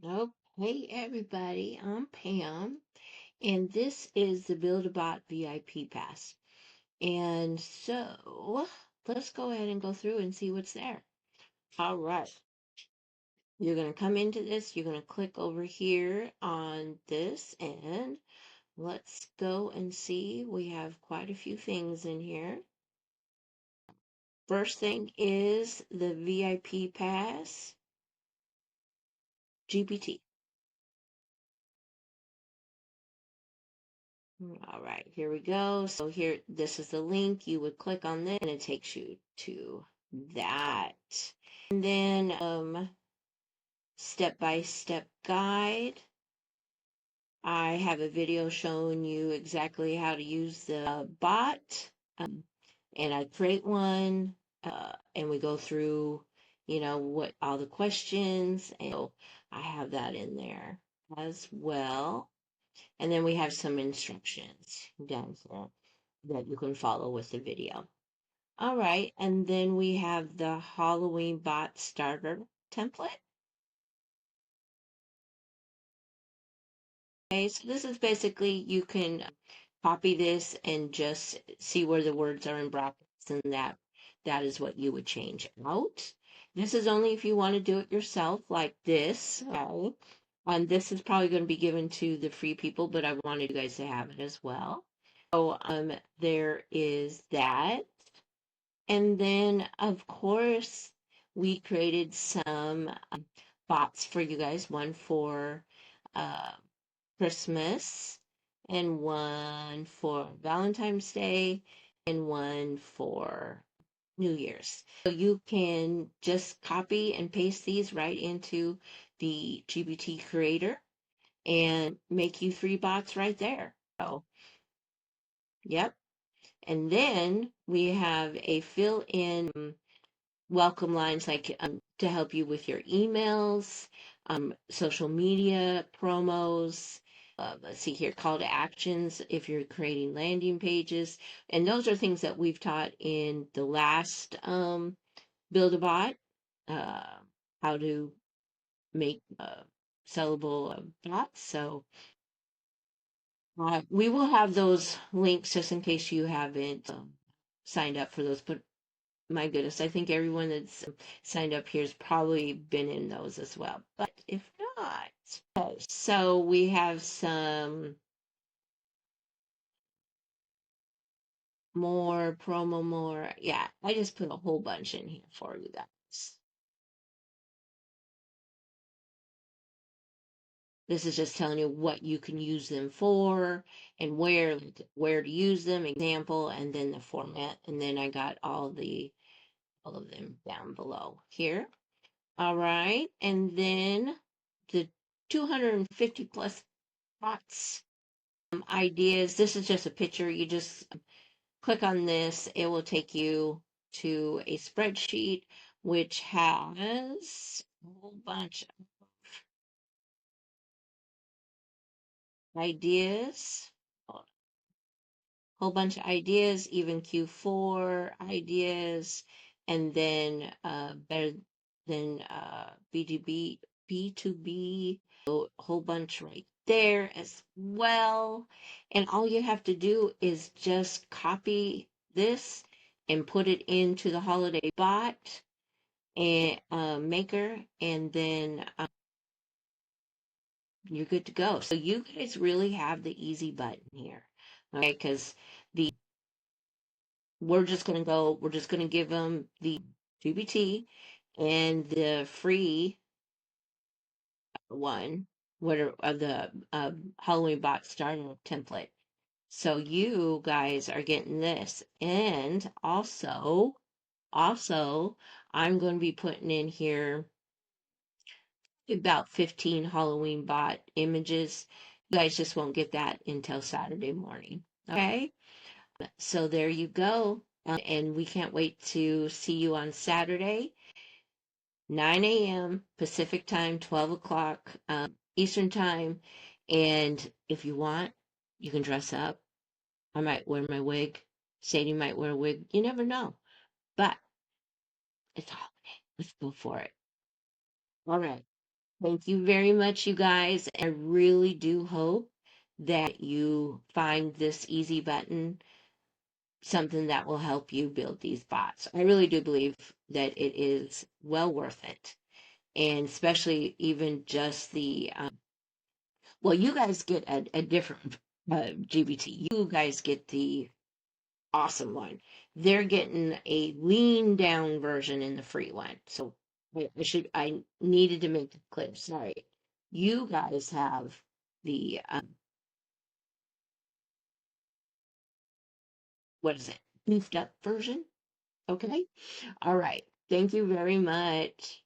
Okay, everybody, I'm Pam, and this is the Build-A-Bot VIP Pass. And so let's go ahead and go through and see what's there. All right, you're going to come into this, you're going to click over here on this, and let's go and see. We have quite a few things in here. First thing is the VIP Pass GPT. All right, here we go. So here, this is the link. You would click on this and it takes you to that. And then step-by-step guide. I have a video showing you exactly how to use the bot. And I create one and we go through, what all the questions. And so I have that in there as well. And then we have some instructions down here that you can follow with the video. All right, and then we have the Halloween bot starter template. Okay, so this is basically you can copy this and just see where the words are in brackets, and that is what you would change out. This is only if you want to do it yourself, like this. Okay. This is probably going to be given to the free people, but I wanted you guys to have it as well. So there is that. And then, of course, we created some bots for you guys, one for uh, Christmas, and one for Valentine's Day, and one for New Year's. So you can just copy and paste these right into the GPT creator and make you 3 bots right there. So, yep. And then we have a fill-in welcome lines like to help you with your emails, social media promos. Let's see here, call to actions if you're creating landing pages. And those are things that we've taught in the last Build a Bot, how to make sellable bots. So we will have those links just in case you haven't signed up for those. But my goodness, I think everyone that's signed up here has probably been in those as well. But if not, okay, so we have some more promo, more. Yeah, I just put a whole bunch in here for you guys. This is just telling you what you can use them for and where to use them, example, and then the format. And then I got all of them down below here. All right, and then the 250 plus bots ideas. This is just a picture. You just click on this. It will take you to a spreadsheet which has a whole bunch of ideas. Whole bunch of ideas, even Q4 ideas, and then better than B2B, a whole bunch right there as well. And all you have to do is just copy this and put it into the Holiday Bot and maker, and then you're good to go. So you guys really have the easy button here, okay? Because the we're just going to give them the GPT and the free one, what are the Halloween bot starter template. So you guys are getting this. And also, I'm going to be putting in here about 15 Halloween bot images. You guys just won't get that until Saturday morning. Okay? So there you go. And we can't wait to see you on Saturday, 9 a.m. Pacific time, 12 o'clock Eastern time. And if you want, you can dress up. I might wear my wig. Sadie might wear a wig. You never know. But it's holiday. Let's go for it. All right. Thank you very much, you guys. I really do hope that you find this easy button something that will help you build these bots. I really do believe that it is well worth it. And especially even just well, you guys get a different GBT. You guys get the awesome one. They're getting a lean down version in the free one. So I needed to make it clear. Sorry. You guys have the what is it? Beefed up version. Okay. All right. Thank you very much.